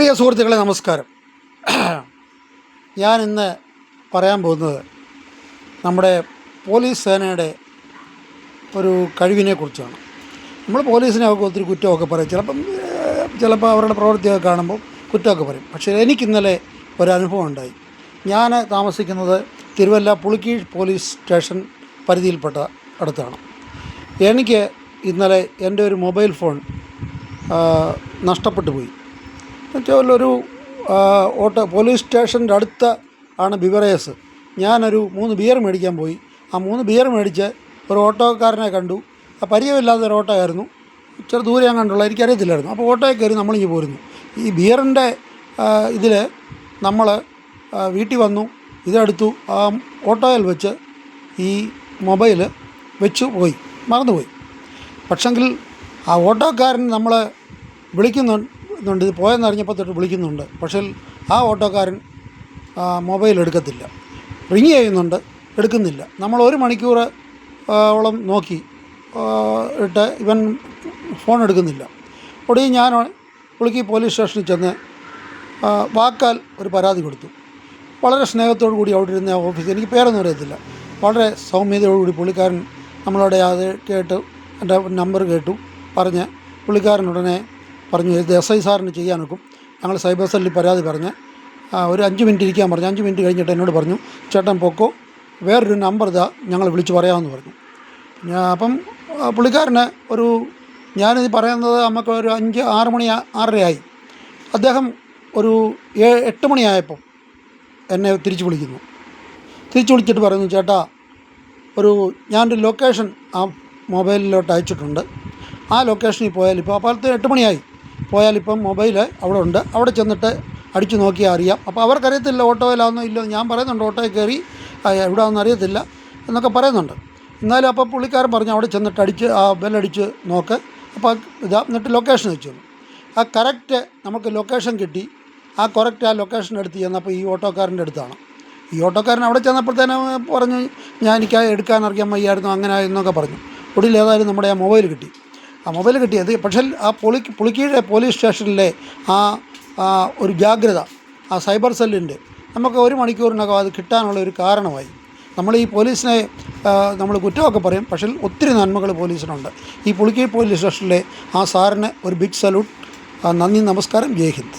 പ്രിയ സുഹൃത്തുക്കളെ നമസ്കാരം. ഞാൻ ഇന്ന് പറയാൻ പോകുന്നത് നമ്മുടെ പോലീസ് സേനയുടെ ഒരു കഴിവിനെക്കുറിച്ചാണ്. നമ്മൾ പോലീസിനെയൊക്കെ ഒത്തിരി കുറ്റമൊക്കെ പറയും, ചിലപ്പോൾ അവരുടെ പ്രവൃത്തിയൊക്കെ കാണുമ്പോൾ കുറ്റമൊക്കെ പറയും. പക്ഷേ എനിക്കിന്നലെ ഒരനുഭവം ഉണ്ടായി. ഞാൻ താമസിക്കുന്നത് തിരുവല്ല പുളിക്കീഴ് പോലീസ് സ്റ്റേഷൻ പരിധിയിൽപ്പെട്ട അടുത്താണ്. എനിക്ക് ഇന്നലെ എൻ്റെ ഒരു മൊബൈൽ ഫോൺ നഷ്ടപ്പെട്ടു പോയി. ഒരു പോലീസ് സ്റ്റേഷൻ്റെ അടുത്ത് ആണ് ബിവറേഴ്സ്. ഞാനൊരു 3 ബിയർ മേടിക്കാൻ പോയി. ആ 3 ബിയർ മേടിച്ച് ഒരു ഓട്ടോക്കാരനെ കണ്ടു. പരിചയമില്ലാത്ത ഒരു ഓട്ടോ ആയിരുന്നു, ഇച്ചിരി ദൂരെ ഞാൻ കണ്ടുള്ള, എനിക്കറിയത്തില്ലായിരുന്നു. അപ്പോൾ ഓട്ടോയിൽ കയറി നമ്മളിങ്ങ് പോരുന്നു. ഈ ബിയറിൻ്റെ ഇതിൽ നമ്മൾ വീട്ടിൽ വന്നു, ഇതെടുത്തു, ആ ഓട്ടോയിൽ വെച്ച് ഈ മൊബൈൽ വെച്ച് പോയി, മറന്നുപോയി. പക്ഷെങ്കിൽ ആ ഓട്ടോക്കാരൻ നമ്മളെ വിളിക്കുന്നുണ്ട്, ഇത് പോയെന്നറിഞ്ഞപ്പോൾ തൊട്ട് വിളിക്കുന്നുണ്ട്. പക്ഷേ ആ ഓട്ടോക്കാരൻ മൊബൈൽ എടുക്കത്തില്ല, റിങ് ചെയ്യുന്നുണ്ട്, എടുക്കുന്നില്ല. നമ്മൾ 1 മണിക്കൂർ ഓളം നോക്കി ഇട്ട് ഇവൻ ഫോൺ എടുക്കുന്നില്ല. ഒടുവിൽ ഞാൻ പുളിക്കി പോലീസ് സ്റ്റേഷനിൽ ചെന്ന് വാക്കാൽ ഒരു പരാതി കൊടുത്തു. വളരെ സ്നേഹത്തോടു കൂടി അവിടെ ഇരുന്ന ഓഫീസർ, എനിക്ക് പേരൊന്നും അറിയത്തില്ല, വളരെ സൗമ്യതയോടുകൂടി പുള്ളിക്കാരൻ നമ്മളോട് അത് കേട്ട് എൻ്റെ നമ്പർ കേട്ടു പറഞ്ഞ് പുള്ളിക്കാരൻ ഉടനെ പറഞ്ഞു, ഇത് SI സാറിന് ചെയ്യാനൊക്കും, ഞങ്ങൾ സൈബർ സെല്ലിൽ പരാതി പറഞ്ഞ് ഒരു 5 മിനിറ്റ് ഇരിക്കാൻ പറഞ്ഞു. 5 മിനിറ്റ് കഴിഞ്ഞിട്ട് എന്നോട് പറഞ്ഞു, ചേട്ടൻ പൊക്കോ, വേറൊരു നമ്പർ ഇതാ, ഞങ്ങൾ വിളിച്ച് പറയാമെന്ന് പറഞ്ഞു. അപ്പം പുള്ളിക്കാരന് ഞാനിത് പറയുന്നത് നമുക്ക് ഒരു 5-6 മണി 6:30 അദ്ദേഹം ഒരു 8 മണിയായപ്പം എന്നെ തിരിച്ച് വിളിച്ചിട്ട് പറയുന്നു, ചേട്ടാ ഞാനൊരു ലൊക്കേഷൻ ആ മൊബൈലിലോട്ട് അയച്ചിട്ടുണ്ട്, ആ ലൊക്കേഷനിൽ പോയാൽ ഇപ്പോൾ അപ്പോഴത്തെ 8 മണിയായി, പോയാലിപ്പം മൊബൈൽ അവിടെ ഉണ്ട്, അവിടെ ചെന്നിട്ട് അടിച്ചു നോക്കിയാൽ അറിയാം. അപ്പോൾ അവർക്കറിയത്തില്ല ഓട്ടോയിലാണെന്നോ ഇല്ലോ. ഞാൻ പറയുന്നുണ്ട് ഓട്ടോയിൽ കയറി എവിടെയാണെന്ന് അറിയത്തില്ല എന്നൊക്കെ പറയുന്നുണ്ട്. എന്നാലും അപ്പോൾ പുള്ളിക്കാരൻ പറഞ്ഞു അവിടെ ചെന്നിട്ട് ആ ബെല്ലടിച്ച് നോക്ക്, അപ്പോൾ എന്നിട്ട് ലൊക്കേഷൻ വെച്ചു. ആ കറക്റ്റ് നമുക്ക് ലൊക്കേഷൻ കിട്ടി. ആ ലൊക്കേഷൻ എടുത്ത് ചെന്നപ്പോൾ ഈ ഓട്ടോക്കാരൻ്റെ അടുത്താണ്. ഈ ഓട്ടോക്കാരൻ അവിടെ ചെന്നപ്പോഴത്തേനും പറഞ്ഞു, എനിക്ക് എടുക്കാനറിയാൻ വയ്യായിരുന്നു, അങ്ങനെ എന്നൊക്കെ പറഞ്ഞു. ഒടുവിൽ ഏതായാലും നമ്മുടെ ആ മൊബൈൽ കിട്ടിയത്. പക്ഷേ ആ പുളിക്കീഴ് പോലീസ് സ്റ്റേഷനിലെ ഒരു ജാഗ്രത, ആ സൈബർ സെല്ലിൻ്റെ, നമുക്ക് 1 മണിക്കൂറിനകം അത് കിട്ടാനുള്ള ഒരു കാരണമായി. നമ്മൾ ഈ പോലീസിനെ നമ്മൾ കുറ്റമൊക്കെ പറയും, പക്ഷേ ഒത്തിരി നന്മകൾ പോലീസിനുണ്ട്. ഈ പുളിക്കീഴ് പോലീസ് സ്റ്റേഷനിലെ ആ സാറിന് ഒരു ബിഗ് സല്യൂട്ട്. നന്ദി, നമസ്കാരം, ജയ് ഹിന്ദ്.